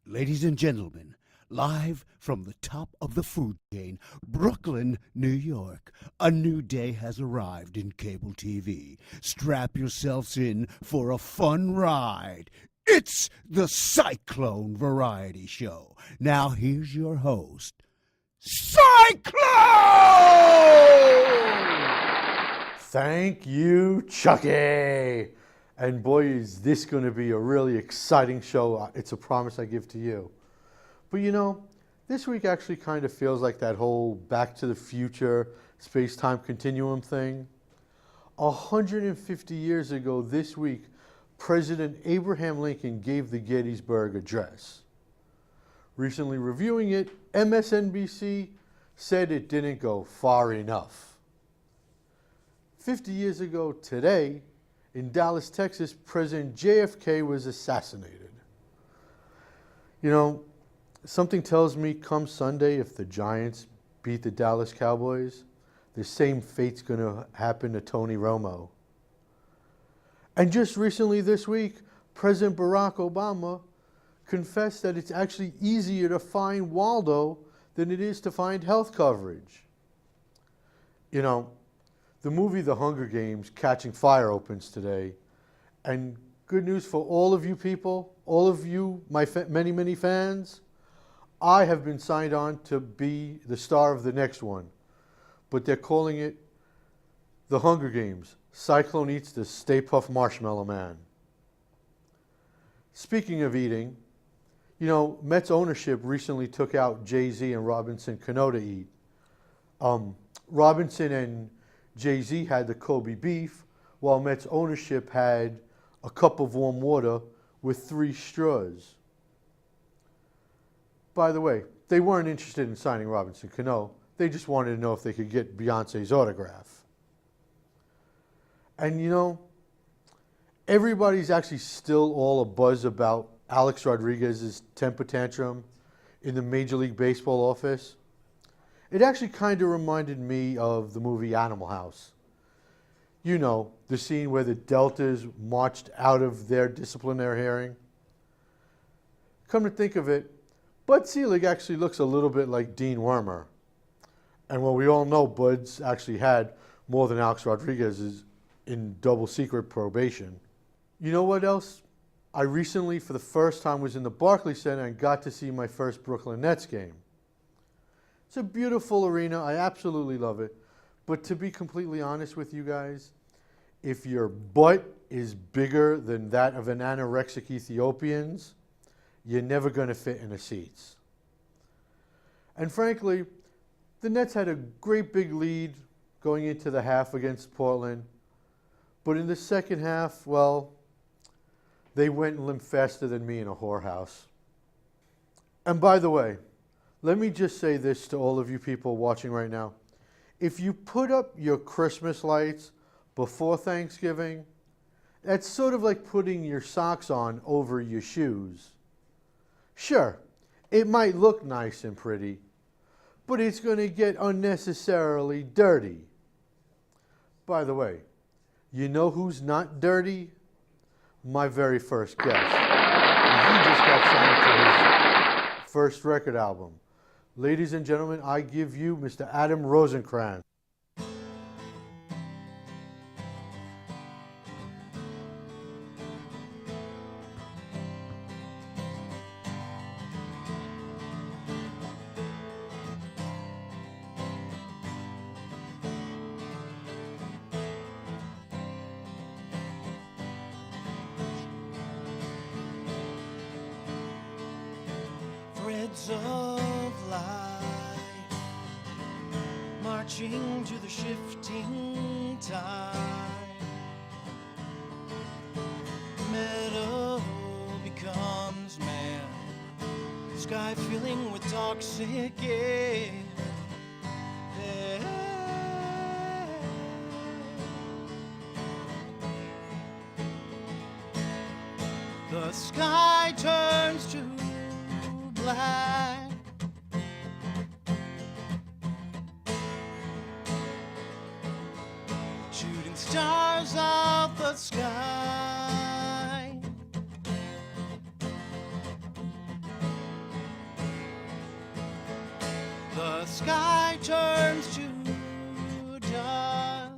Ladies and gentlemen, live from the top of the food chain, Brooklyn, New York, a new day has arrived in cable TV. Strap yourselves in for a fun ride. It's the Cyclone Variety Show. Now here's your host, Cyclone! Thank you, Chucky. And boy, is this going to be a really exciting show. It's a promise I give to you. But you know, this week actually kind of feels like that whole Back to the Future space-time continuum thing. 150 years ago this week, President Abraham Lincoln gave the Gettysburg Address. Recently reviewing it, MSNBC said it didn't go far enough. 50 years ago today, in Dallas, Texas, President JFK was assassinated. You know, something tells me come Sunday, if the Giants beat the Dallas Cowboys, the same fate's going to happen to Tony Romo. And just recently this week, President Barack Obama confessed that it's actually easier to find Waldo than it is to find health coverage. You know, the movie The Hunger Games, Catching Fire, opens today. And good news for all of you people, all of you, my many, many fans, I have been signed on to be the star of the next one. But they're calling it The Hunger Games, Cyclone Eats the Stay Puft Marshmallow Man. Speaking of eating, you know, Mets ownership recently took out Jay-Z and Robinson Cano to eat. Robinson and Jay-Z had the Kobe beef, while Mets ownership had a cup of warm water with 3 straws. By the way, they weren't interested in signing Robinson Cano. They just wanted to know if they could get Beyonce's autograph. And you know, everybody's actually still all abuzz about Alex Rodriguez's temper tantrum in the Major League Baseball office. It actually kind of reminded me of the movie Animal House. You know, the scene where the Deltas marched out of their disciplinary hearing. Come to think of it, Bud Selig actually looks a little bit like Dean Wormer. And well, we all know Bud's actually had more than Alex Rodriguez's in double secret probation. You know what else? I recently, for the first time, was in the Barclays Center and got to see my first Brooklyn Nets game. It's a beautiful arena. I absolutely love it. But to be completely honest with you guys, if your butt is bigger than that of an anorexic Ethiopian's, you're never going to fit in the seats. And frankly, the Nets had a great big lead going into the half against Portland. But in the second half, well, they went limp faster than me in a whorehouse. And by the way, let me just say this to all of you people watching right now. If you put up your Christmas lights before Thanksgiving, that's sort of like putting your socks on over your shoes. Sure, it might look nice and pretty, but it's going to get unnecessarily dirty. By the way, you know who's not dirty? My very first guest. And he just got signed to his first record album. Ladies and gentlemen, I give you Mr. Adam Rosenkrantz. Threads of light marching to the shifting tide. Meadow becomes man, sky filling with toxic air. The sky turns to black. Shooting stars out the sky. the sky turns to dust.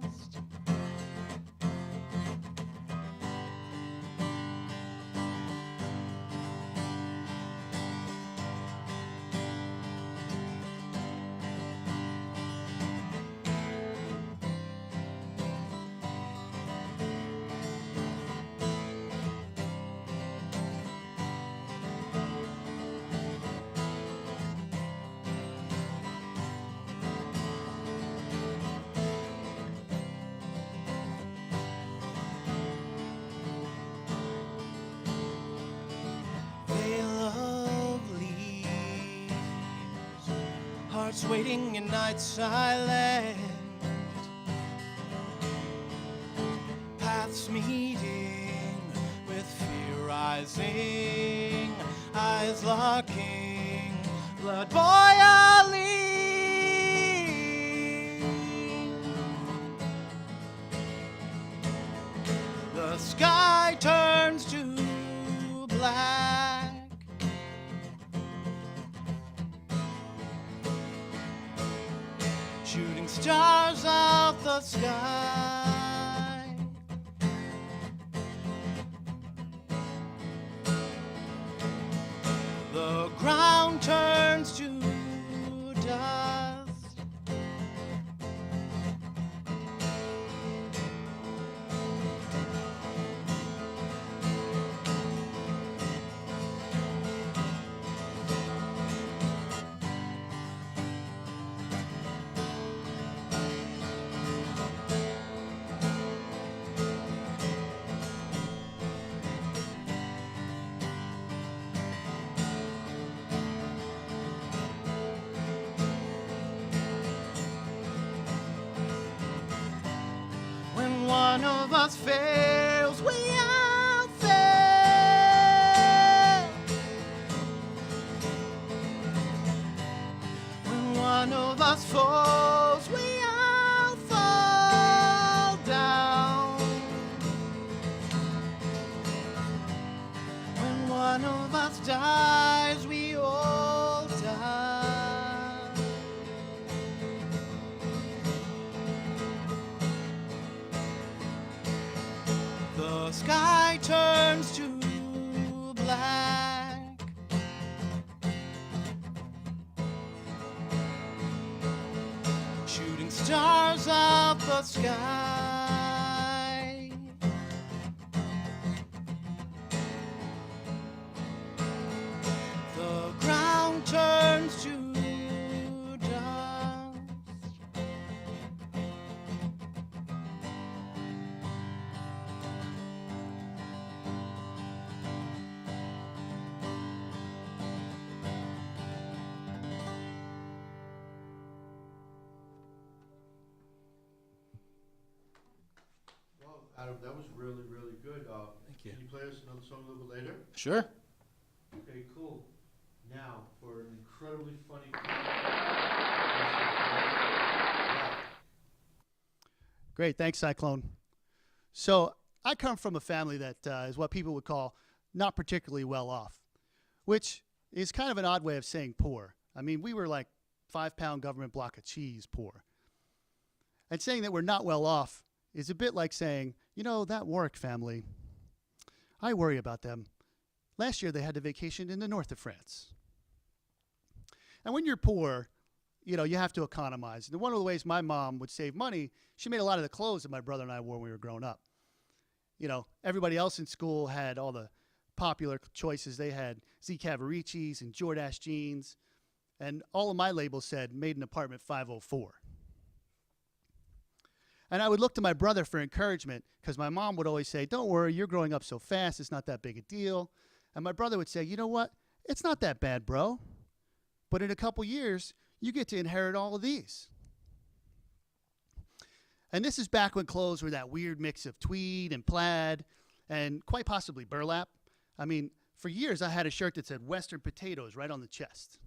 Hearts waiting in night silent, paths meeting with fear rising, eyes locking, blood boiling. The sky turns to black. Shooting stars out the sky. The ground turns to dust. When one of us fails, we all fail. When one of us falls, we all fall down. When one of us dies, we all die. The sky turns to black. Shooting stars out the sky. The ground turns to dust. Well, Adam, that was really, really good. Thank you. Can you play us another song a little bit later? Sure. Okay, cool. Now, for an incredibly funny... Great, thanks, Cyclone. So I come from a family that is what people would call not particularly well off, which is kind of an odd way of saying poor. I mean, we were like 5-pound government block of cheese poor. And saying that we're not well off is a bit like saying, you know, that Warwick family, I worry about them. Last year they had a vacation in the north of France. And when you're poor, you know, you have to economize. And one of the ways my mom would save money, she made a lot of the clothes that my brother and I wore when we were growing up. You know, everybody else in school had all the popular choices. They had Z Cavaricis and Jordache jeans. And all of my labels said made in apartment 504. And I would look to my brother for encouragement because my mom would always say, don't worry, you're growing up so fast, it's not that big a deal. And my brother would say, you know what? It's not that bad, bro. But in a couple years, you get to inherit all of these. And this is back when clothes were that weird mix of tweed and plaid and quite possibly burlap. I mean, for years I had a shirt that said Western potatoes right on the chest.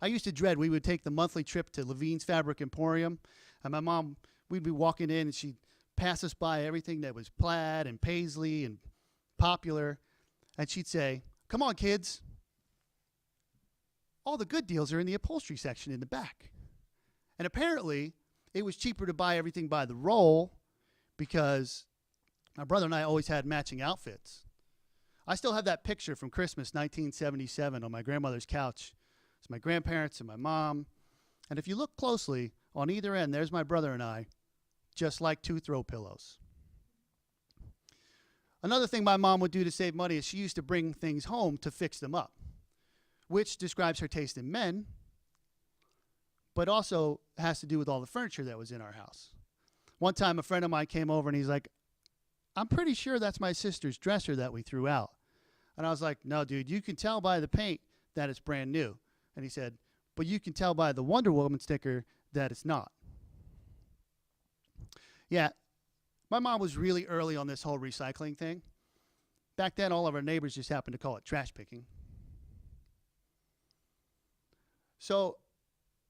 I used to dread we would take the monthly trip to Levine's Fabric Emporium, and my mom, we'd be walking in and she'd pass us by everything that was plaid and paisley and popular, and she'd say, come on, kids. all the good deals are in the upholstery section in the back. And apparently, it was cheaper to buy everything by the roll because my brother and I always had matching outfits. I still have that picture from Christmas 1977 on my grandmother's couch. It's my grandparents and my mom. And if you look closely, on either end, there's my brother and I, just like two throw pillows. Another thing my mom would do to save money is she used to bring things home to fix them up, which describes her taste in men, but also has to do with all the furniture that was in our house. One time, a friend of mine came over and he's like, I'm pretty sure that's my sister's dresser that we threw out. And I was like, no, dude, you can tell by the paint that it's brand new. And he said, but you can tell by the Wonder Woman sticker that it's not. Yeah, my mom was really early on this whole recycling thing. Back then, all of our neighbors just happened to call it trash picking. So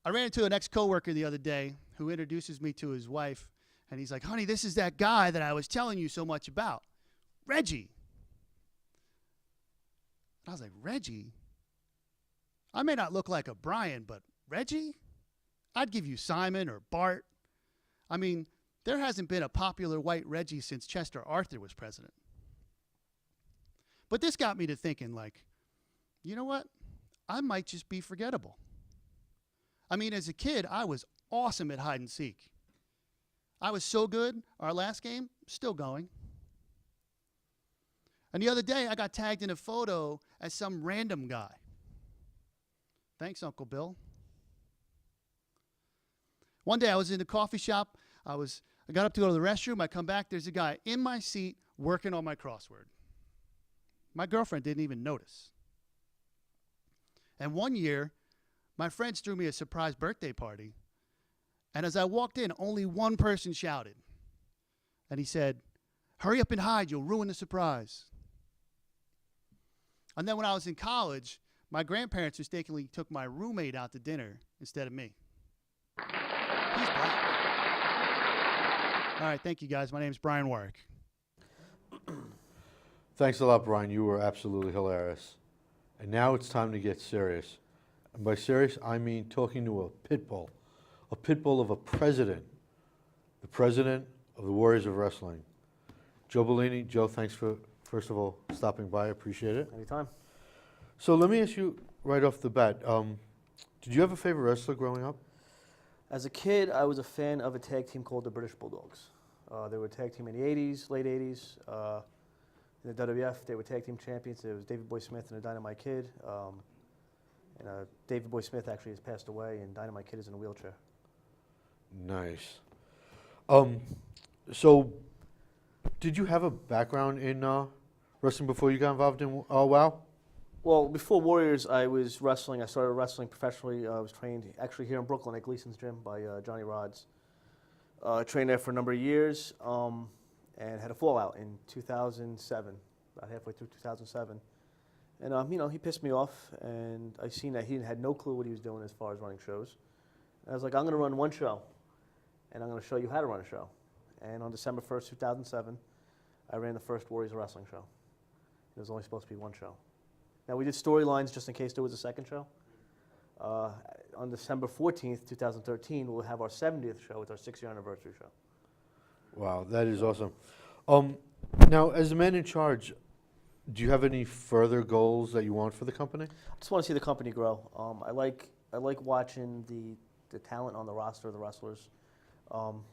I ran into an ex-coworker the other day who introduces me to his wife. And he's like, honey, this is that guy that I was telling you so much about, Reggie. And I was like, Reggie? I may not look like a Brian, but Reggie? I'd give you Simon or Bart. I mean, there hasn't been a popular white Reggie since Chester Arthur was president. But this got me to thinking, like, you know what? I might just be forgettable. I mean, as a kid, I was awesome at hide and seek. I was so good, our last game, still going. And the other day, I got tagged in a photo as some random guy. Thanks, Uncle Bill. One day, I was in the coffee shop. I got up to go to the restroom. I come back. There's a guy in my seat working on my crossword. My girlfriend didn't even notice. And one year, my friends threw me a surprise birthday party. And as I walked in, only one person shouted. And he said, hurry up and hide, you'll ruin the surprise. And then when I was in college, my grandparents mistakenly took my roommate out to dinner instead of me. He's black. All right, thank you guys. My name's Brian Warwick. Thanks a lot, Brian. You were absolutely hilarious. And now it's time to get serious. And by serious, I mean talking to a pit bull of a president, the president of the Warriors of Wrestling. Joe Bellini. Joe, thanks for, first of all, stopping by. I appreciate it. Anytime. So let me ask you right off the bat, did you have a favorite wrestler growing up? As a kid, I was a fan of a tag team called the British Bulldogs. They were a tag team in the 80s, late 80s. In the WWF, they were tag team champions. It was David Boy Smith and the Dynamite Kid. David Boy Smith actually has passed away, and Dynamite Kid is in a wheelchair. Nice. So, did you have a background in wrestling before you got involved in WOW? Well, before Warriors, I was wrestling. I started wrestling professionally. I was trained actually here in Brooklyn at Gleason's Gym by Johnny Rods. Trained there for a number of years and had a fallout in 2007, about halfway through 2007. And, he pissed me off, and I seen that he had no clue what he was doing as far as running shows. And I was like, I'm going to run one show, and I'm going to show you how to run a show. And on December 1st, 2007, I ran the first Warriors Wrestling show. It was only supposed to be one show. Now, we did storylines just in case there was a second show. On December 14th, 2013, we'll have our 70th show. It's our 6-year anniversary show. Wow, that is awesome. Now, as the man in charge, do you have any further goals that you want for the company? I just want to see the company grow. I like watching the talent on the roster of the wrestlers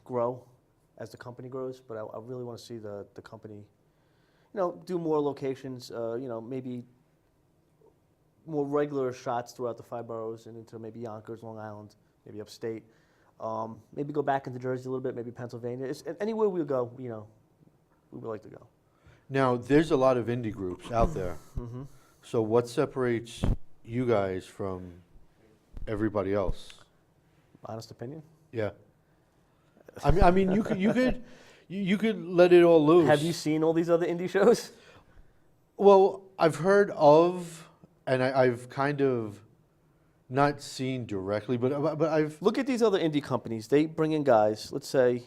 grow as the company grows, but I really want to see the company, do more locations, maybe more regular shots throughout the 5 boroughs and into maybe Yonkers, Long Island, maybe upstate. Maybe go back into Jersey a little bit, maybe Pennsylvania. Anywhere we go, we would like to go. Now, there's a lot of indie groups out there. Mm-hmm. So what separates you guys from everybody else? Honest opinion? Yeah. I mean, you could let it all loose. Have you seen all these other indie shows? Well, I've heard of, and I've kind of not seen directly, but I've Look at these other indie companies. They bring in guys. Let's say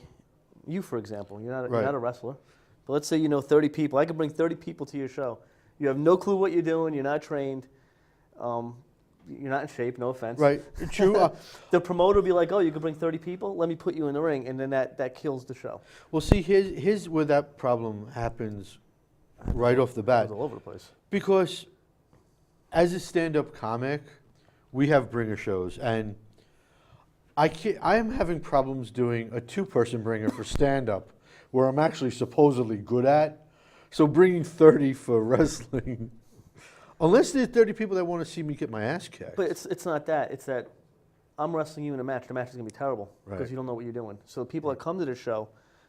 you, for example. You're not a wrestler. But let's say you know 30 people. I could bring 30 people to your show. You have no clue what you're doing. You're not trained. you're not in shape. No offense. Right. True. The promoter will be like, "Oh, you could bring 30 people. Let me put you in the ring," and then that kills the show. Well, see, here's where that problem happens right off the bat. It's all over the place. Because as a stand-up comic, we have bringer shows, and I am having problems doing a two-person bringer for stand-up, where I'm actually supposedly good at. So bringing 30 for wrestling, unless there's 30 people that want to see me get my ass kicked. But it's not that. It's that I'm wrestling you in a match. The match is gonna be terrible because Right. you don't know what you're doing. So the people that come to this show,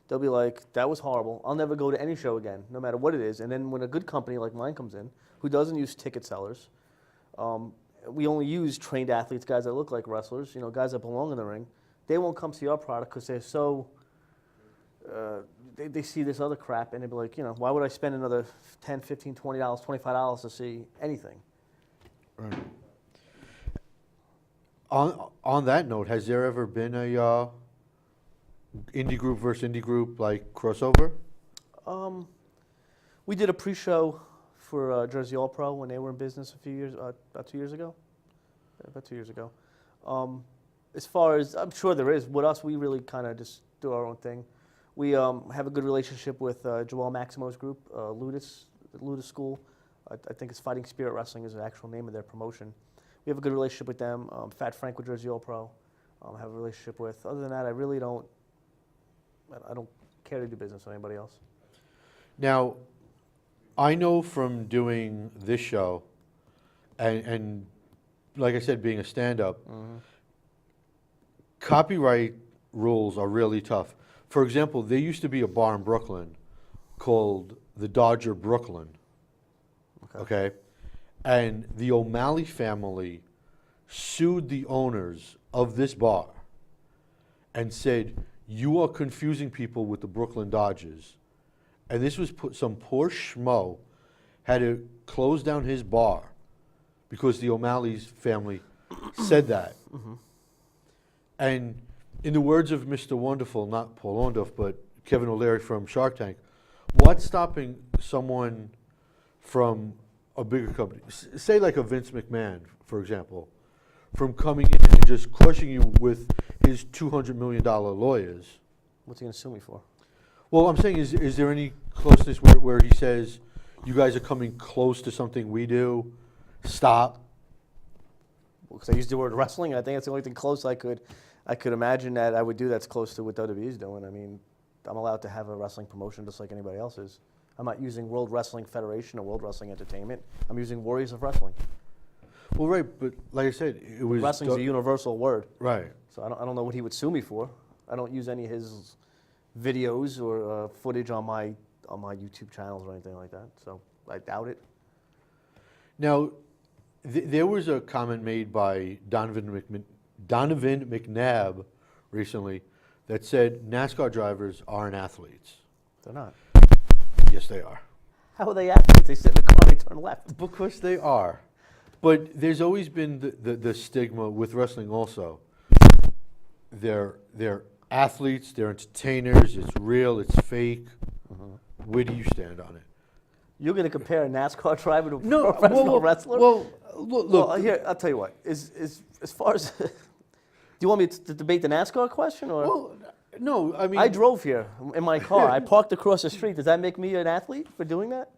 they'll be like, "That was horrible. I'll never go to any show again, no matter what it is." And then when a good company like mine comes in, who doesn't use ticket sellers, we only use trained athletes, guys that look like wrestlers, guys that belong in the ring. They won't come see our product because they're so. They see this other crap and they'll be like, why would I spend another $10, $15, $20, $25 to see anything? Right. On that note, has there ever been a indie group versus indie group like crossover? We did a pre-show for Jersey All Pro when they were in business about 2 years ago. Yeah, about 2 years ago. As far as, I'm sure there is. With us, we really kind of just do our own thing. We have a good relationship with Joel Maximo's group, Ludus School. I think it's Fighting Spirit Wrestling is the actual name of their promotion. We have a good relationship with them. Fat Frank with Jersey All Pro, have a relationship with. Other than that, I really don't. I don't care to do business with anybody else. Now, I know from doing this show, and like I said, being a stand-up, copyright rules are really tough. For example, there used to be a bar in Brooklyn called the Dodger Brooklyn. Okay? And the O'Malley family sued the owners of this bar and said, "You are confusing people with the Brooklyn Dodgers." And this was some poor schmo had to close down his bar because the O'Malley's family said that. And in the words of Mr. Wonderful, not Paul Orndorff, but Kevin O'Leary from Shark Tank, what's stopping someone from a bigger company, say like a Vince McMahon, for example, from coming in and just crushing you with his $200 million lawyers? What's he going to sue me for? Well, I'm saying, is there any closeness where he says, you guys are coming close to something we do, stop? Because I used the word wrestling, and I think that's the only thing close I could imagine that I would do that's close to what WWE's doing. I mean, I'm allowed to have a wrestling promotion just like anybody else is. I'm not using World Wrestling Federation or World Wrestling Entertainment. I'm using Warriors of Wrestling. Well, right, but like I said, it was... Wrestling's a universal word. Right. So I don't know what he would sue me for. I don't use any of his videos or footage on my YouTube channels or anything like that. So I doubt it. Now, there was a comment made by Donovan McNabb recently that said NASCAR drivers aren't athletes. They're not. Yes, they are. How are they athletes? They sit in the car and they turn left. Because they are. But there's always been the stigma with wrestling also. They're athletes, they're entertainers, it's real, it's fake. Where do you stand on it? You're going to compare a NASCAR driver to a No, professional wrestler? Well, look. Well, here, I'll tell you what. Is as far as... do you want me to debate the NASCAR question? Or? Well, no, I mean... I drove here in my car. I parked across the street. Does that make me an athlete for doing that?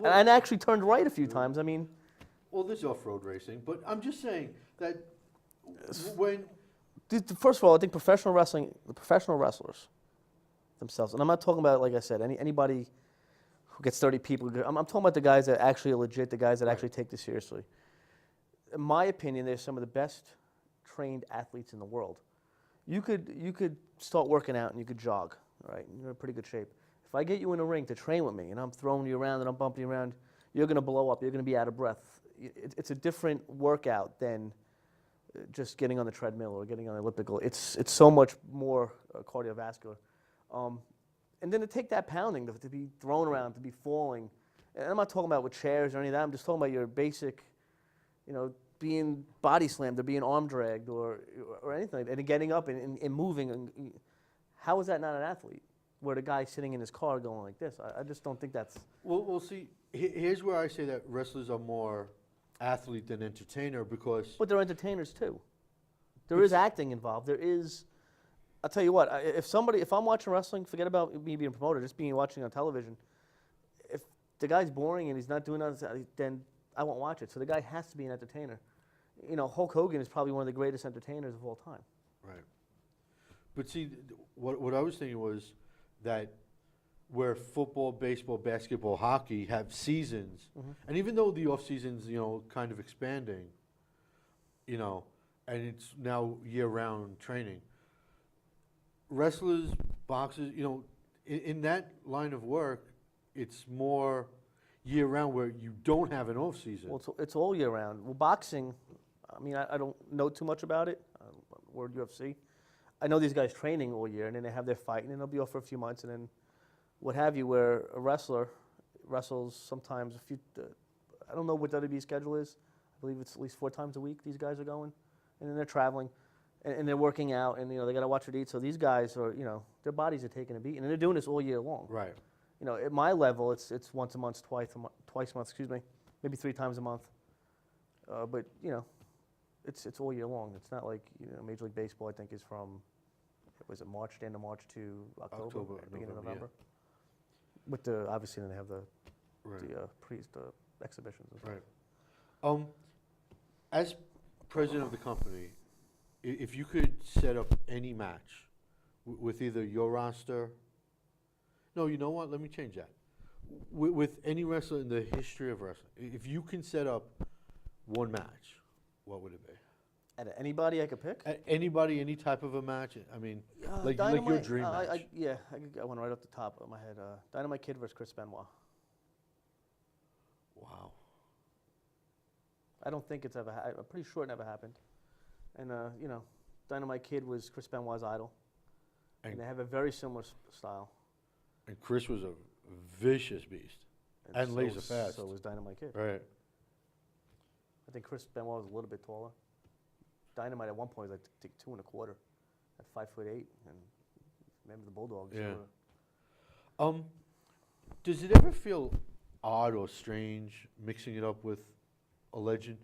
And I actually turned right a few times. I mean... Well, there's off-road racing, but I'm just saying that when... First of all, I think professional wrestling, the professional wrestlers themselves, and I'm not talking about, like I said, anybody who gets 30 people. I'm talking about the guys that actually are legit, the guys that actually take this seriously. In my opinion, they're some of the best trained athletes in the world. You could start working out and you could jog, all right? You're in pretty good shape. If I get you in a ring to train with me and I'm throwing you around and I'm bumping you around, you're going to blow up. You're going to be out of breath. It's a different workout than just getting on the treadmill or getting on the elliptical. It's so much more cardiovascular. And then to take that pounding, to be thrown around, to be falling. And I'm not talking about with chairs or any of that. I'm just talking about your basic, being body slammed or being arm dragged or anything like that. And getting up and moving. And how is that not an athlete? Where the guy's sitting in his car going like this. I just don't think that's... Well, see, here's where I say that wrestlers are more athlete than entertainer because But they're entertainers too. There is acting involved. There is. I'll tell you what. If I'm watching wrestling, forget about me being a promoter. Just watching on television. If the guy's boring and he's not doing nothing, then I won't watch it. So the guy has to be an entertainer. Hulk Hogan is probably one of the greatest entertainers of all time. right. But see, what I was thinking was that where football, baseball, basketball, hockey have seasons, and even though the off season's kind of expanding, and it's now year round training. Wrestlers, boxers, in that line of work, it's more year round where you don't have an off season. Well, it's all year round. Well, boxing, I don't know too much about it. Word UFC. I know these guys training all year, and then they have their fight, and then they'll be off for a few months, and then what have you, where a wrestler wrestles sometimes a few, I don't know what WWE's schedule is. I believe it's at least 4 times a week these guys are going, and then they're traveling, and they're working out, and they got to watch what they eat. So these guys are, their bodies are taking a beating, and they're doing this all year long. Right. At my level, it's once a month, twice a month, maybe 3 times a month. But it's all year long. It's not like Major League Baseball. I think is from, was it March, the end of March to October, beginning of November. Yeah. With obviously then they have the exhibitions and stuff. Right. As president of the company, if you could set up any match with either your roster, no, you know what? Let me change that. With any wrestler in the history of wrestling, if you can set up one match, what would it be? At anybody I could pick? Anybody, any type of a match. I mean, like your dream match. I went right off the top of my head. Dynamite Kid versus Chris Benoit. Wow. I don't think it's ever. I'm pretty sure it never happened. And Dynamite Kid was Chris Benoit's idol, and they have a very similar style. And Chris was a vicious beast, and laser fast. So was Dynamite Kid. Right. I think Chris Benoit was a little bit taller. Dynamite at one point was, I think, 2 1/4 at 5'8", and remember the Bulldogs. Yeah. Does it ever feel odd or strange mixing it up with a legend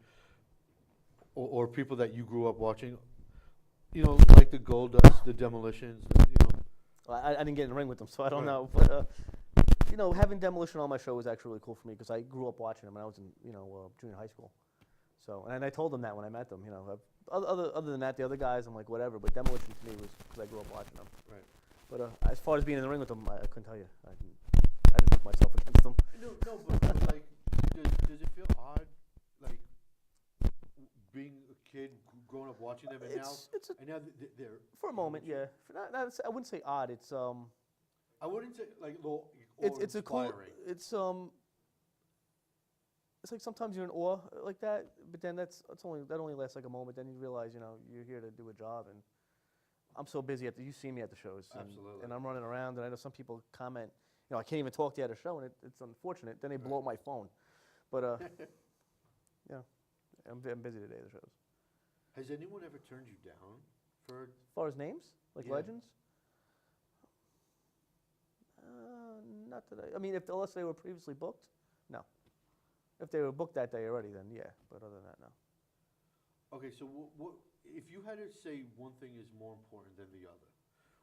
or people that you grew up watching? Like the Goldust, the Demolitions. Well, I didn't get in the ring with them, so I don't know. But having Demolition on my show was actually really cool for me because I grew up watching them when I was in junior high school. So, and I told them that when I met them. Other than that, the other guys, I'm like, whatever. But Demolition to me was because I grew up watching them. Right. But as far as being in the ring with them, I couldn't tell you. I didn't put myself against them. No, but like, does it feel odd, like being a kid growing up watching them, and now they're for a moment, yeah. I wouldn't say odd. It's I wouldn't say like low. It's a cool. It's like sometimes you're in awe like that, but then that only lasts like a moment. Then you realize you're here to do a job, and I'm so busy you see me at the shows, Absolutely. and I'm running around, and I know some people comment, I can't even talk to you at a show, and it's unfortunate. Then they blow up my phone, but I'm busy today at the shows. Has anyone ever turned you down for? As far as names, like legends? Not today. I mean, unless they were previously booked, no. If they were booked that day already, then yeah. But other than that, no. Okay, so what if you had to say one thing is more important than the other?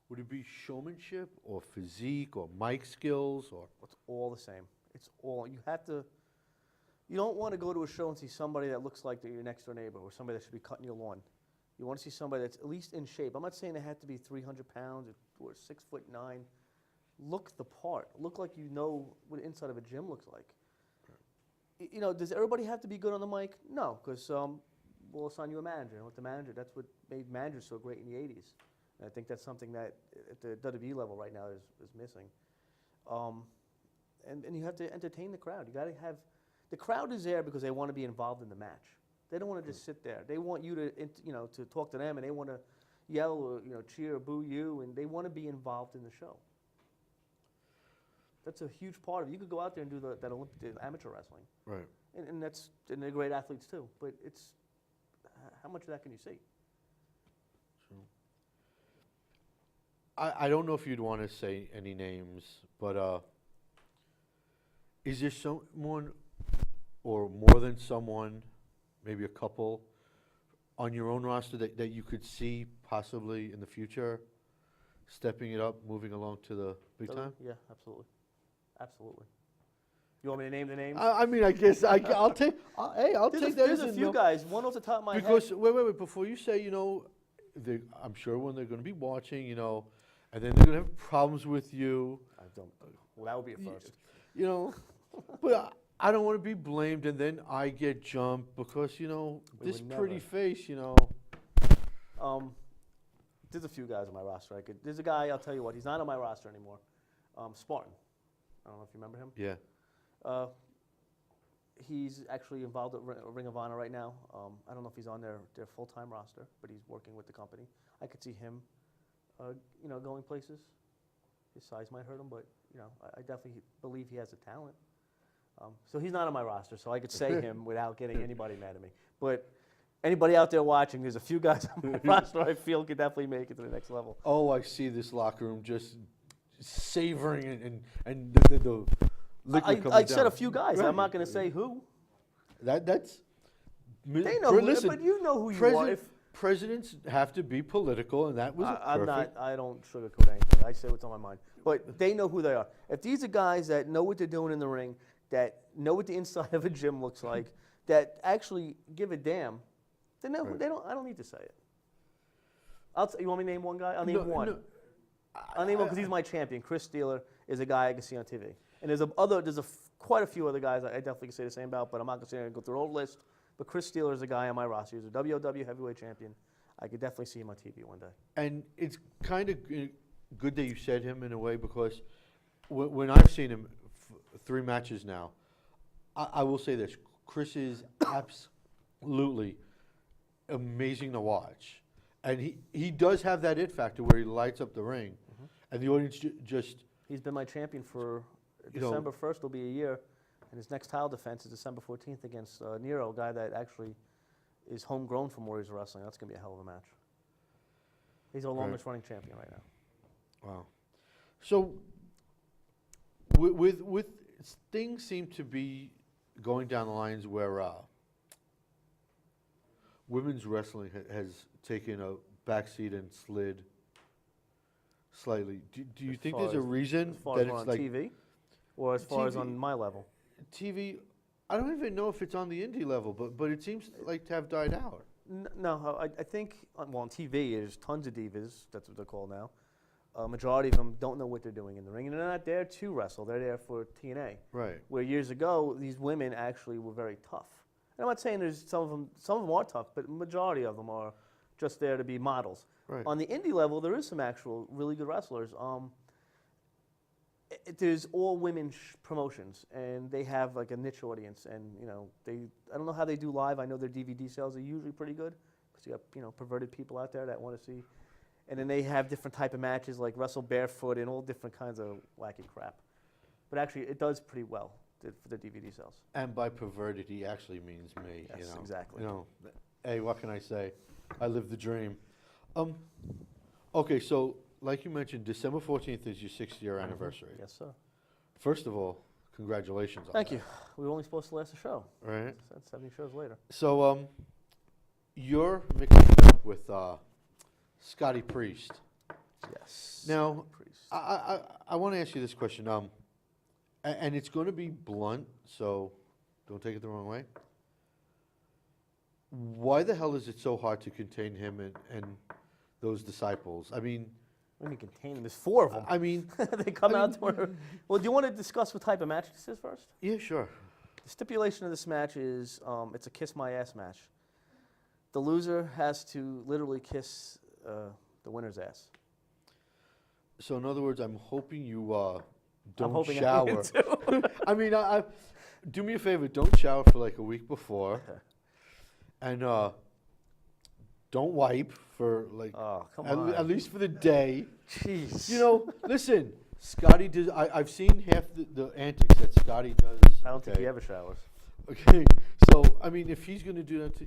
Would it be showmanship or physique or mic skills or? It's all the same. It's all you have to. You don't want to go to a show and see somebody that looks like your next door neighbor or somebody that should be cutting your lawn. You want to see somebody that's at least in shape. I'm not saying they have to be 300 pounds or 6'9". Look the part. Look like what the inside of a gym looks like. Does everybody have to be good on the mic? No, because we'll assign you a manager. And with the manager, that's what made managers so great in the 80s. And I think that's something that at the WWE level right now is missing. And you have to entertain the crowd. You got to have the crowd is there because they want to be involved in the match. They don't want to just sit there. They want you to talk to them, and they want to yell or cheer or boo you, and they want to be involved in the show. That's a huge part of it. You could go out there and do the amateur wrestling. Right. And they're great athletes too. But it's how much of that can you see? True. I don't know if you'd want to say any names, but is there someone or more than someone maybe a couple on your own roster that you could see possibly in the future stepping it up, moving along to the big time? Yeah, absolutely. Absolutely. You want me to name the names? I mean, I guess I'll take. I'll there's take a, that there's as a few guys. One off the top of my because head. wait. Before you say, I'm sure when they're going to be watching, and then they're going to have problems with you. I don't. Well, that would be a first. But I don't want to be blamed, and then I get jumped because this would pretty never. face. There's a few guys on my roster. There's a guy. I'll tell you what. He's not on my roster anymore. Spartan. I don't know if you remember him. Yeah. He's actually involved at Ring of Honor right now. I don't know if he's on their full-time roster, but he's working with the company. I could see him, going places. His size might hurt him, but I definitely believe he has the talent. So he's not on my roster, so I could say him without getting anybody mad at me. But anybody out there watching, there's a few guys on my roster I feel could definitely make it to the next level. Oh, I see this locker room just savoring and the liquid coming I said down. a few guys. Right. I'm not going to say who. That's. They know who, Listen, but you know who you are. Presidents have to be political, and that was I'm perfect. not. I don't sugarcoat anything. I say what's on my mind. But they know who they are. If these are guys that know what they're doing in the ring, that know what the inside of a gym looks like, that actually give a damn, then Right. they don't. I don't need to say it. You want me to name one guy? I'll name one. No, I'll name one because he's my champion. Chris Steeler is a guy I can see on TV, and there's quite a few other guys I definitely can say the same about, but I'm not going to go through the whole list. But Chris Steeler is a guy on my roster. He's a WOW heavyweight champion. I could definitely see him on TV one day. And it's kind of good that you said him in a way because when I've seen him 3 matches now, I will say this: Chris is absolutely amazing to watch, and he does have that it factor where he lights up the ring, and the audience just. He's been my champion for December 1st will be a year, and his next title defense is December 14th against Nero, a guy that actually is homegrown from Warriors Wrestling. That's going to be a hell of a match. He's our longest running champion right now. Wow. So with things seem to be going down the lines where women's wrestling has taken a backseat and slid slightly. Do you think there's a reason as far that as we're it's on like TV, or as far as TV on my level? TV? I don't even know if it's on the indie level, but it seems like to have died out. No, I think on TV there's tons of divas. That's what they're called now. Majority of them don't know what they're doing in the ring, and they're not there to wrestle. They're there for TNA. Right. Where years ago, these women actually were very tough. And I'm not saying there's some of them are tough, but majority of them are just there to be models. Right. On the indie level, there is some actual really good wrestlers. There's all women promotions, and they have like a niche audience. And I don't know how they do live. I know their DVD sales are usually pretty good because you got perverted people out there that want to see. And then they have different type of matches like wrestle barefoot and all different kinds of wacky crap. But actually, it does pretty well for the DVD sales. And by perverted, he actually means me. Yes, exactly. Hey, what can I say? I live the dream. Okay, so like you mentioned, December 14th is your 6th-year anniversary. Yes, sir. First of all, congratulations on Thank that. you. We were only supposed to last a show. Right. That's 70 shows later. So, you're mixing it up with Scotty Priest. Yes. Now, Priest. I want to ask you this question, and it's going to be blunt, so don't take it the wrong way. Why the hell is it so hard to contain him and those disciples? I mean, Let me contain them. There's 4 of them. I mean, They come out to Well, do you want to discuss what type of match this is first? yeah, sure. The stipulation of this match is it's a kiss my ass match. The loser has to literally kiss the winner's ass. So in other words, I'm hoping you I'm don't hoping I shower. win too. I mean, do me a favor. Don't shower for like a week before, and don't wipe for like Oh, come on. at least for the day. Jeez. Listen, Scotty does. I've seen half the antics that Scotty does. I don't think he ever showers. Okay, so I mean, if he's going to do that to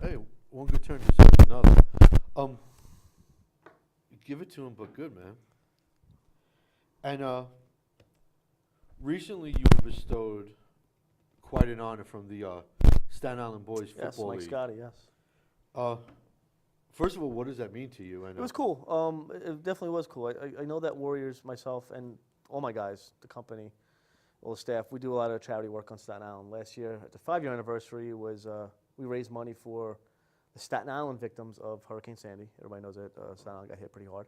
hey, one good turn deserves another. Give it to him, but good, man. And recently you were bestowed quite an honor from the Staten Island Boys Yes, Football Mike League. Scotty, yes. First of all, what does that mean to you? I know. It was cool. It definitely was cool. I know that Warriors, myself, and all my guys, the company, all the staff, we do a lot of charity work on Staten Island. Last year, at the 5-year anniversary, was we raised money for the Staten Island victims of Hurricane Sandy. Everybody knows that Staten Island got hit pretty hard.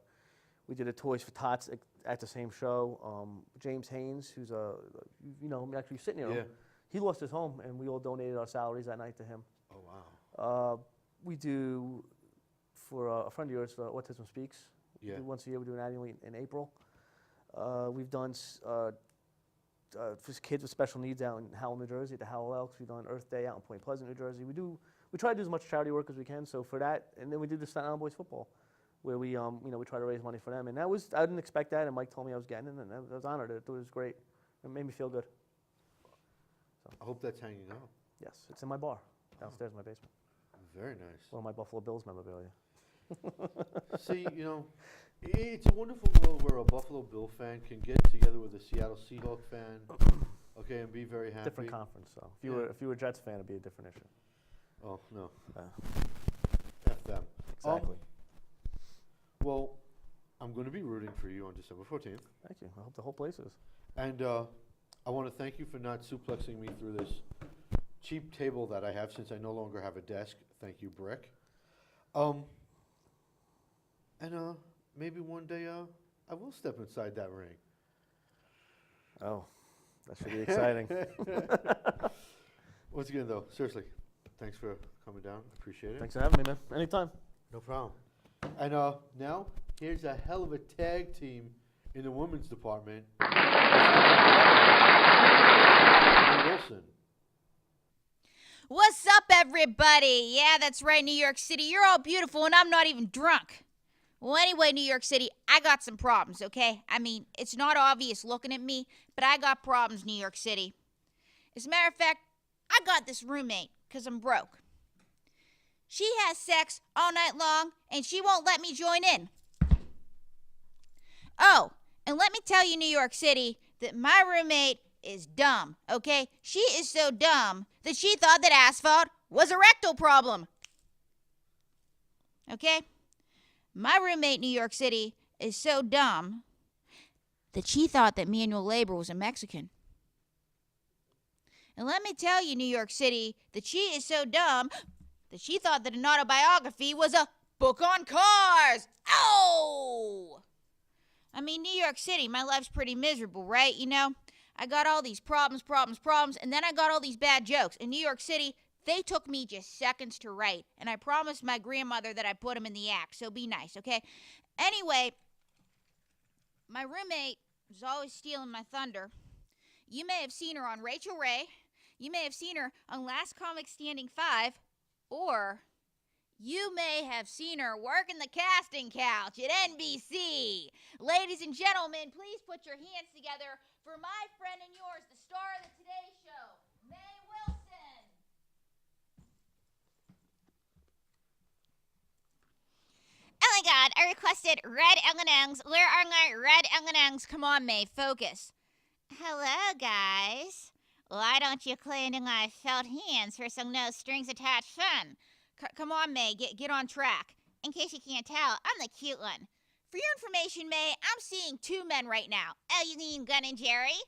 We did a Toys for Tots at the same show. James Haynes, who's actually sitting here, Yeah. he lost his home, and we all donated our salaries that night to him. Oh wow. We do, for a friend of yours, Autism Speaks. Yeah. We do once a year. We do it annually in April. We've done for kids with special needs out in Howell, New Jersey, at the Howell Elks. We've done Earth Day out in Point Pleasant, New Jersey. We try to do as much charity work as we can. So for that, and then we do the Staten Island Boys football, where we we try to raise money for them. And I didn't expect that, and Mike told me I was getting it, and I was honored. It was great. It made me feel good. I hope that's hanging up. Yes, it's in my bar downstairs in my basement. Very nice. All my Buffalo Bills memorabilia. See, it's a wonderful world where a Buffalo Bill fan can get together with a Seattle Seahawk fan, okay, and be very happy. Different conference, so Yeah. if you were a Jets fan, it'd be a different issue. Oh no, Uh, F them. exactly. Well, I'm going to be rooting for you on December 14th, Thank you. I hope the whole place is. and I want to thank you for not suplexing me through this cheap table that I have since I no longer have a desk. Thank you, Brick. And maybe one day I will step inside that ring. Oh, that should be exciting. Once again, though, seriously, thanks for coming down. Appreciate it. Thanks for having me, man. Anytime. No problem. And now, here's a hell of a tag team in the women's department. Wilson. What's up, everybody? Yeah, that's right, New York City. You're all beautiful, and I'm not even drunk. Well, anyway, New York City, I got some problems, okay? I mean, it's not obvious looking at me, but I got problems, New York City. As a matter of fact, I got this roommate because I'm broke. She has sex all night long, and she won't let me join in. Oh, and let me tell you, New York City, that my roommate is dumb, okay? She is so dumb that she thought that asphalt was a rectal problem. Okay? My roommate, New York City, is so dumb that she thought that manual labor was a Mexican. And let me tell you, New York City, that she is so dumb that she thought that an autobiography was a book on cars. Oh! I mean, New York City, my life's pretty miserable, right? I got all these problems, and then I got all these bad jokes. In New York City, they took me just seconds to write, and I promised my grandmother that I'd put them in the act, so be nice, okay? Anyway, my roommate was always stealing my thunder. You may have seen her on Rachel Ray. You may have seen her on Last Comic Standing 5, or you may have seen her working the casting couch at NBC. Ladies and gentlemen, please put your hands together for my friend and yours, the star of the Today Show, Mae Wilson. Oh my God, I requested red M&Ms. Where are my red M&Ms? Come on, Mae, focus. Hello, guys. Why don't you clean my felt hands for some no strings attached fun? Come on, Mae, get on track. In case you can't tell, I'm the cute one. For your information, Mae, I'm seeing two men right now. Oh, you mean Gunn and Jerry?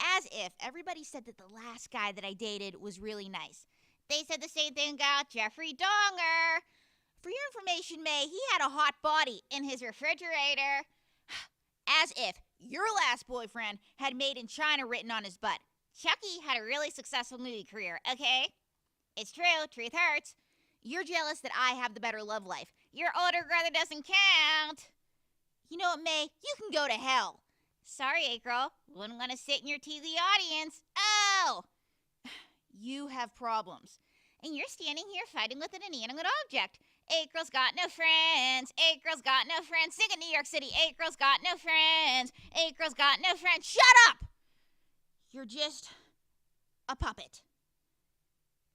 As if everybody said that the last guy that I dated was really nice. They said the same thing about Jeffrey Dahmer. For your information, Mae, he had a hot body in his refrigerator. As if your last boyfriend had Made in China written on his butt. Chucky had a really successful movie career, okay? It's true, truth hurts. You're jealous that I have the better love life. Your older brother doesn't count. You know what, Mae? You can go to hell. Sorry, April. Wouldn't want to sit in your TV audience. Oh! You have problems. And you're standing here fighting with an inanimate object. April's got no friends. April's got no friends. Sing it, New York City. April's got no friends. April's got no friends. Shut up! You're just a puppet.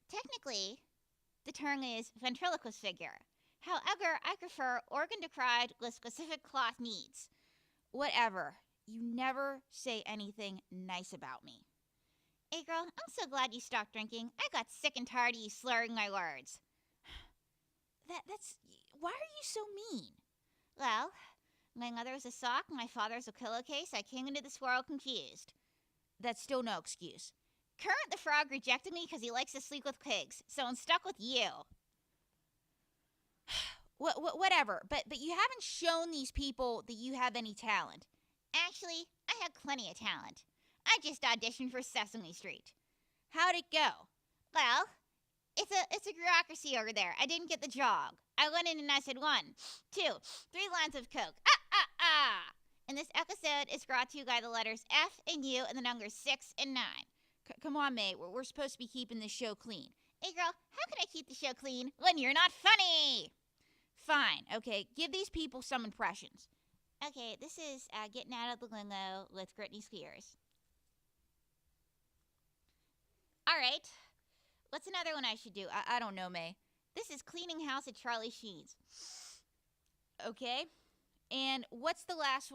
Technically, the term is ventriloquist figure. However, I prefer organ-deprived with specific cloth needs. Whatever. You never say anything nice about me. Hey, girl, I'm so glad you stopped drinking. I got sick and tired of you slurring my words. That's... Why are you so mean? Well, my mother was a sock, my father's a pillowcase. I came into this world confused. That's still no excuse. Current the frog rejected me because he likes to sleep with pigs, so I'm stuck with you. Whatever, but you haven't shown these people that you have any talent. Actually, I have plenty of talent. I just auditioned for Sesame Street. How'd it go? Well, it's a bureaucracy over there. I didn't get the job. I went in and I said 1, 2, 3 lines of coke. And this episode is brought to you by the letters F and U and the numbers 6 and 9. Come on, May. We're supposed to be keeping this show clean. Hey, girl, how can I keep the show clean when you're not funny? Fine. Okay, give these people some impressions. Okay, this is Getting Out of the Limo with Britney Spears. All right. What's another one I should do? I don't know, May. This is Cleaning House at Charlie Sheen's. Okay. And what's the last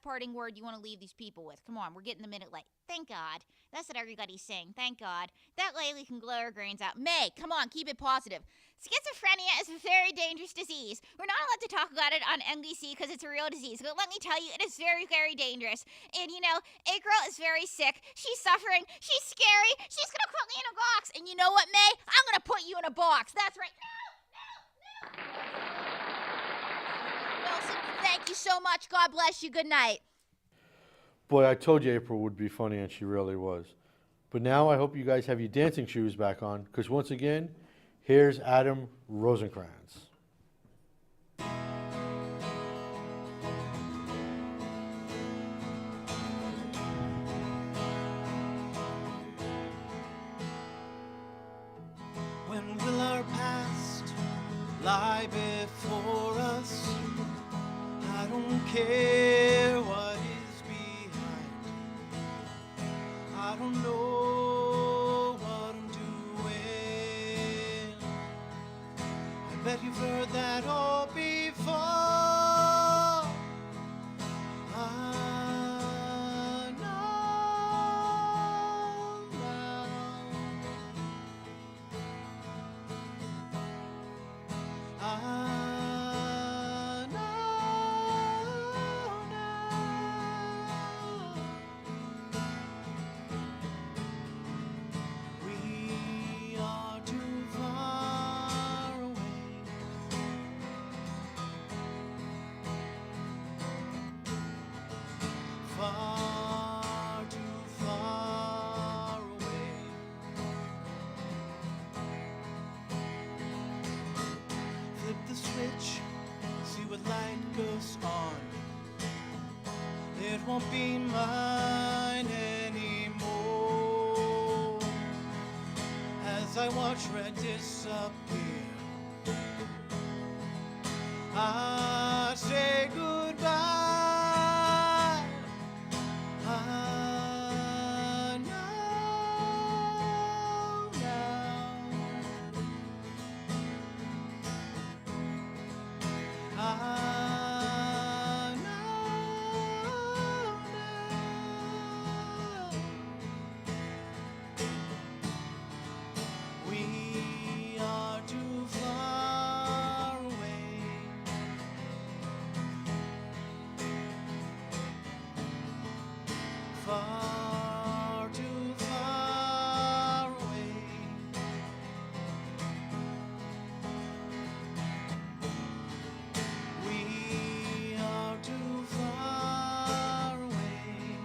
parting word you want to leave these people with? Come on, we're getting a minute late. Thank God. That's what everybody's saying. Thank God. That lady can glow her grains out. May, come on, keep it positive. Schizophrenia is a very dangerous disease. We're not allowed to talk about it on NBC because it's a real disease. But let me tell you, it is very, very dangerous. And you know, a girl is very sick. She's suffering. She's scary. She's going to put me in a box. And you know what, May? I'm going to put you in a box. That's right. No. Wilson, thank you so much. God bless you. Good night. Boy, I told you April would be funny, and she really was. But now I hope you guys have your dancing shoes back on, because once again, here's Adam Rosencrantz. When will our past lie before us? I don't care what is behind. I don't know what I'm doing. I bet you've heard that all before. I know now. I know now. We are too far away. Far too far away. Flip the switch, see what light goes on. It won't be mine anymore. As I watch red disappear, I say goodbye. I know now. I know now. We are too far away. Far too far away. We are too far away.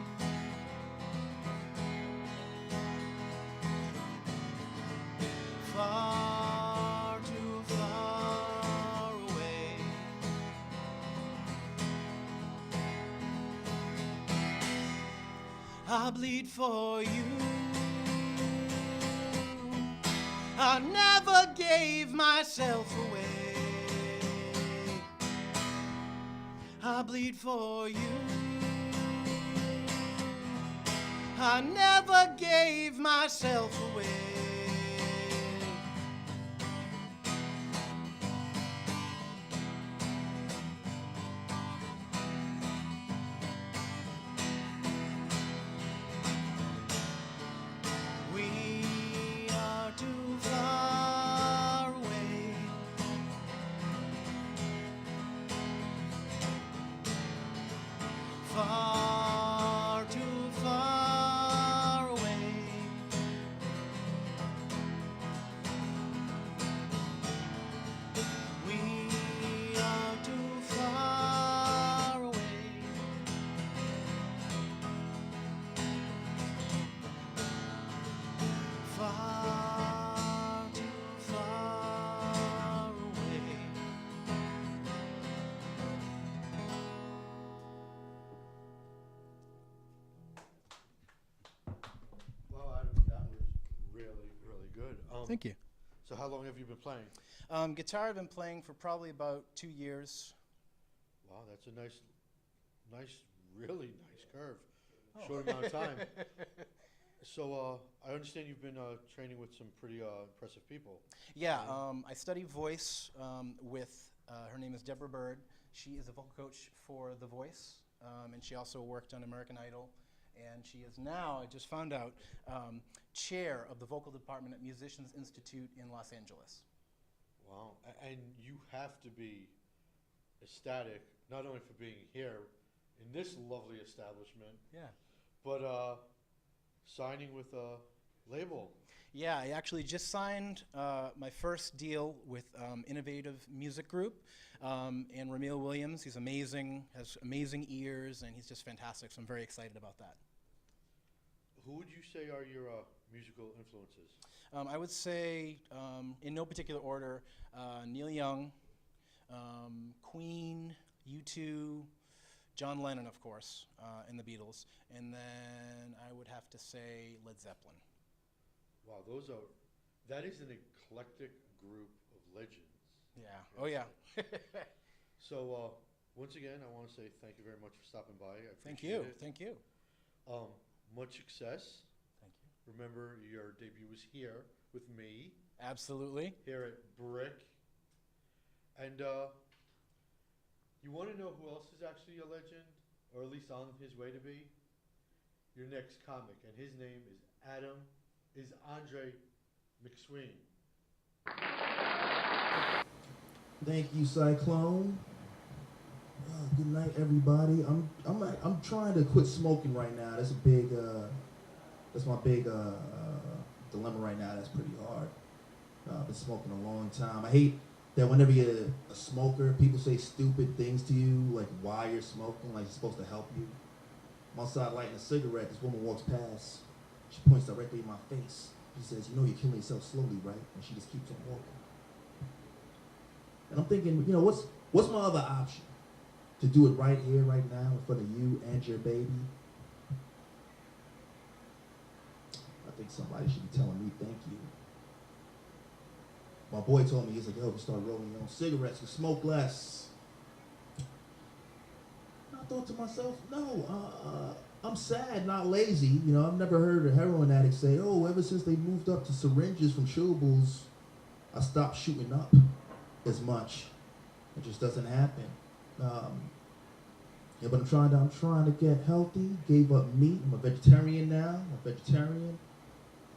Far too far away. I bleed for you. I never gave myself away. I bleed for you. I never gave myself away. Thank you. So how long have you been playing? Guitar I've been playing for probably about 2 years. Wow, that's a really nice curve. Short amount of time. So I understand you've been training with some pretty impressive people. Yeah, I study voice with, her name is Deborah Bird. She is a vocal coach for The Voice, and she also worked on American Idol. And she is now, I just found out, chair of the vocal department at Musicians Institute in Los Angeles. Wow, and you have to be ecstatic, not only for being here in this lovely establishment, Yeah. but signing with a label. Yeah, I actually just signed my first deal with Innovative Music Group, and Ramil Williams. He's amazing, has amazing ears, and he's just fantastic, so I'm very excited about that. Who would you say are your musical influences? I would say, in no particular order, Neil Young, Queen, U2, John Lennon, of course, and the Beatles, and then I would have to say Led Zeppelin. Wow, that is an eclectic group of legends. Yeah. Oh, yeah. So, once again, I want to say thank you very much for stopping by. I Thank appreciate you. it. Thank you. Much success. Thank you. Remember, your debut was here with me, Absolutely. here at Brick. And you want to know who else is actually a legend, or at least on his way to be? Your next comic, and his name is Andre McSween. Thank you, Cyclone. Good night, everybody. I'm trying to quit smoking right now. That's my big dilemma right now. That's pretty hard. I've been smoking a long time. I hate that whenever you're a smoker, people say stupid things to you, like why you're smoking, like it's supposed to help you. I'm outside lighting a cigarette. This woman walks past. She points directly in my face. She says, "You know you're killing yourself slowly, right?" And she just keeps on walking. And I'm thinking, what's my other option? To do it right here, right now, in front of you and your baby? I think somebody should be telling me thank you. My boy told me, he's like, "Yo, if you start rolling your own cigarettes, you smoke less." I thought to myself, no, I'm sad, not lazy. I've never heard a heroin addict say, "Oh, ever since they moved up to syringes from chewables, I stopped shooting up as much." It just doesn't happen. But I'm trying to get healthy. Gave up meat. I'm a vegetarian now. I'm a vegetarian.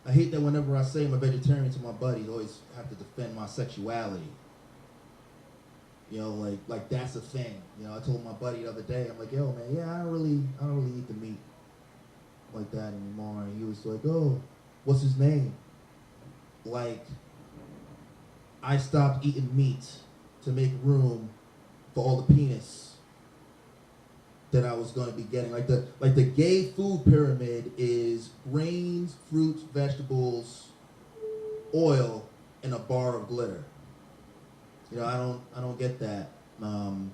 I hate that whenever I say I'm a vegetarian to my buddies, I always have to defend my sexuality. Like that's a thing. I told my buddy the other day, I'm like, "Yo, man, yeah, I don't really eat the meat like that anymore." And he was like, "Oh, what's his name?" Like, I stopped eating meat to make room for all the penis that I was going to be getting. Like the gay food pyramid is grains, fruits, vegetables, oil, and a bar of glitter. I don't get that. I'm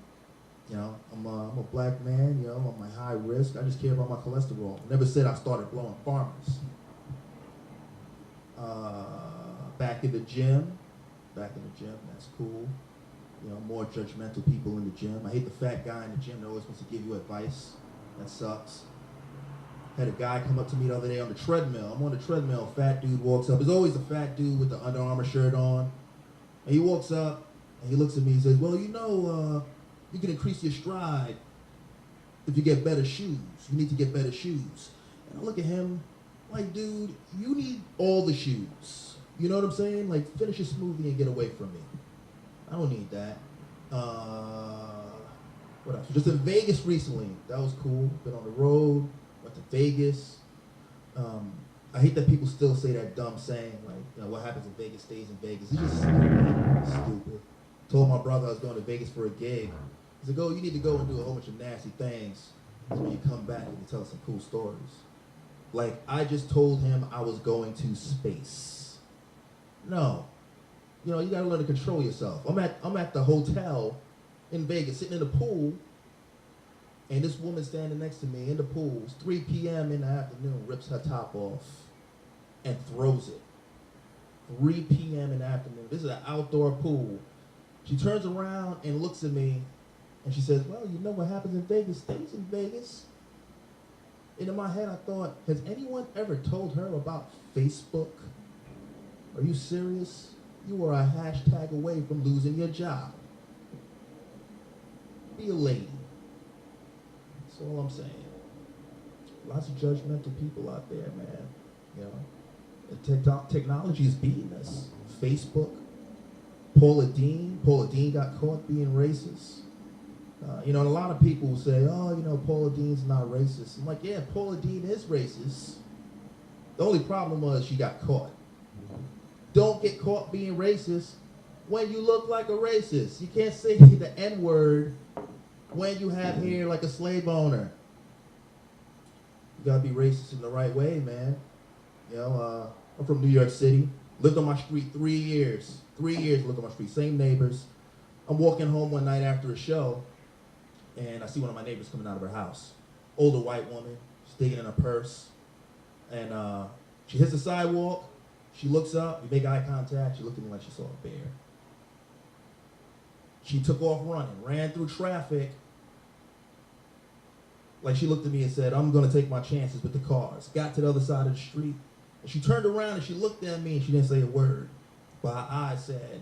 a black man. I'm my high risk. I just care about my cholesterol. Never said I started blowing farmers. Back in the gym. That's cool. More judgmental people in the gym. I hate the fat guy in the gym that always wants to give you advice. That sucks. Had a guy come up to me the other day on the treadmill. I'm on the treadmill. Fat dude walks up. There's always a fat dude with the Under Armour shirt on. And he walks up and he looks at me and says, "Well, you can increase your stride if you get better shoes. You need to get better shoes." And I look at him like, "Dude, you need all the shoes. You know what I'm saying? Like, finish your smoothie and get away from me. I don't need that." What else? Just in Vegas recently. That was cool. Been on the road. Went to Vegas. I hate that people still say that dumb saying, like, what happens in Vegas stays in Vegas. It's just stupid. Told my brother I was going to Vegas for a gig. He's like, "Oh, you need to go and do a whole bunch of nasty things. And when you come back, you can tell us some cool stories." Like, I just told him I was going to space. No. You gotta learn to control yourself. I'm at the hotel in Vegas, sitting in the pool, and this woman standing next to me in the pool. It's 3 p.m. in the afternoon, rips her top off and throws it 3 p.m. in the afternoon. This is an outdoor pool. She turns around and looks at me, and she says, well, you know what happens in Vegas stays in Vegas. And in my head, I thought, has anyone ever told her about Facebook? Are you serious? You are a hashtag away from losing your job. Be a lady. That's all I'm saying. Lots of judgmental people out there, man. You know, technology is beating us. Facebook. Paula Deen got caught being racist. You know, and a lot of people will say, oh, you know, Paula Deen's not racist. I'm like, yeah, Paula Deen is racist. The only problem was she got caught. Don't get caught being racist when you look like a racist. You can't say the N-word when you have hair like a slave owner. You gotta be racist in the right way, man. You know, I'm from New York City. Lived on my street 3 years. 3 years lived on my street, same neighbors. I'm walking home one night after a show, and I see one of my neighbors coming out of her house. Older white woman, she's digging in her purse. And she hits the sidewalk, she looks up, we make eye contact, she looked at me like she saw a bear. She took off running, ran through traffic. Like she looked at me and said, I'm gonna take my chances with the cars. Got to the other side of the street, and she turned around and she looked at me and she didn't say a word. But her eyes said,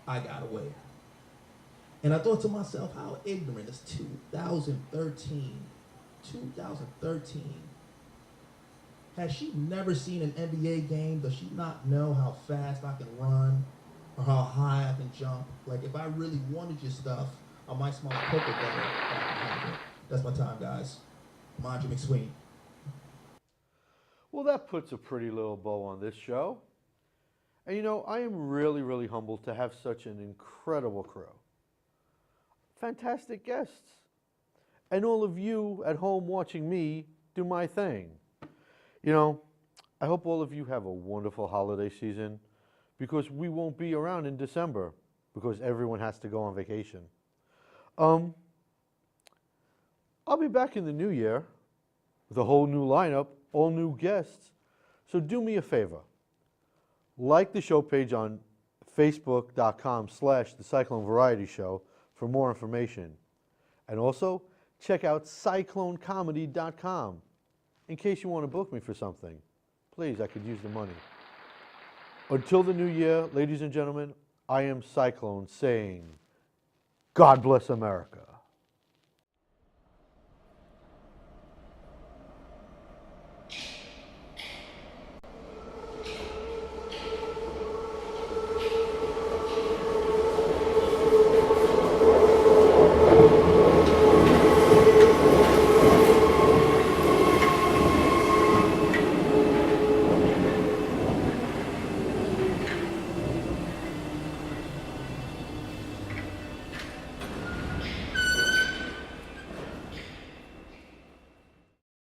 I got away. And I thought to myself, how ignorant is 2013? 2013. Has she never seen an NBA game? Does she not know how fast I can run or how high I can jump? Like, if I really wanted your stuff, I might smell a cocoa butter. That's my time, guys. I'm Andre McSween. Well, that puts a pretty little bow on this show. And you know, I am really, really humbled to have such an incredible crew. Fantastic guests. And all of you at home watching me do my thing. You know, I hope all of you have a wonderful holiday season, because we won't be around in December because everyone has to go on vacation. I'll be back in the new year with a whole new lineup, all new guests. So do me a favor. Like the show page on facebook.com/The Cyclone Variety Show for more information. And also, check out cyclonecomedy.com in case you want to book me for something. Please, I could use the money. Until the new year, ladies and gentlemen, I am Cyclone saying, God bless America.